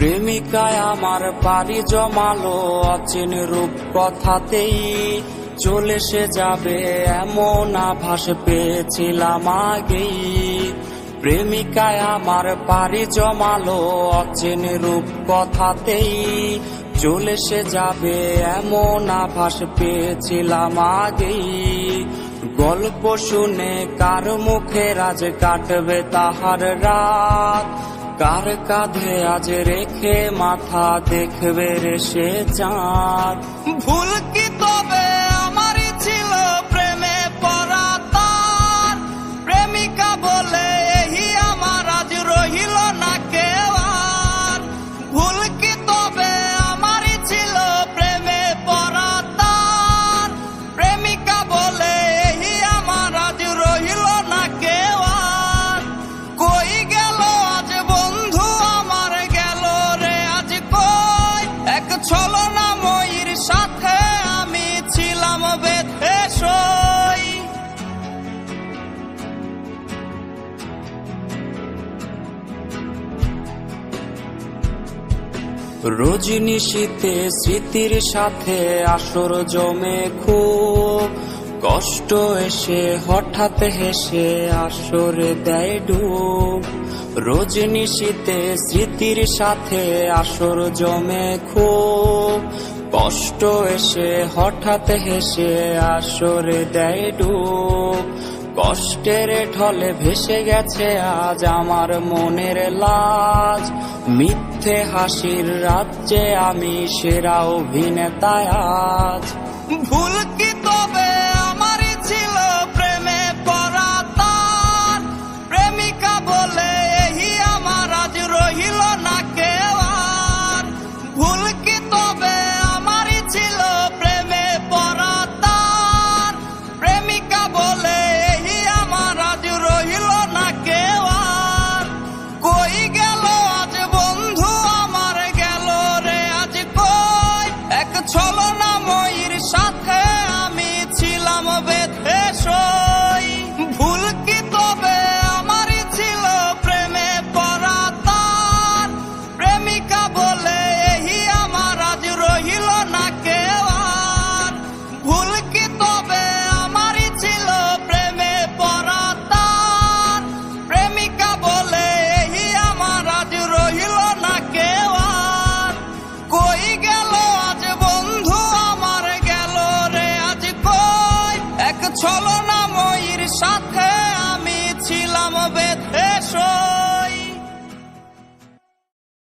প্রেমিকায় আমার পাড়ি জমালো অচিন রূপ কথাতেই, চলে সে যাবে এমন আভাস পেয়েছিলাম আগেই। প্রেমিকায় আমার পাড়ি জমালো অচিন রূপ কথাতেই, চলে সে যাবে এমন আভাস পেয়েছিলাম আগেই। গল্প শুনে কার মুখে আজ কাটবে তাহার রাত, কার কাঁধে আজ রেখে মাথা দেখবে রে সে চাঁদ। ভুল কি তবে আমারই ছিল প্রেমে পড়া তার, প্রেমিকা বলে এই আমার আজ রহিল না কেউ আর। ভুল কি তবে আমারই ছিল প্রেমে পড়া তার, প্রেমিকা বলে এই আমার আজ রহিল না কেউ আর। কই গেল আজ বন্ধু আমার, গেল রে আজ কই, এক ছলনাময়ীর সাথে আমি ছিলাম বেঁধে সই। রজনীশীতে স্মৃতির সাথে আসর জমে খুব, কষ্ট এসে হঠাৎ হেসে আসরে দেয় ডুব। রজনীশীতে স্মৃতির সাথে আসর জমে খুব, কষ্ট এসে হঠাৎ হেসে আসরে দেয় ডুব। কষ্টের ঢলে ভেসে গেছে আজ আমার মনের লাজ, মিথ্যে হাসির রাজ্যে আমি সেরা অভিনেতা আজ। ভুল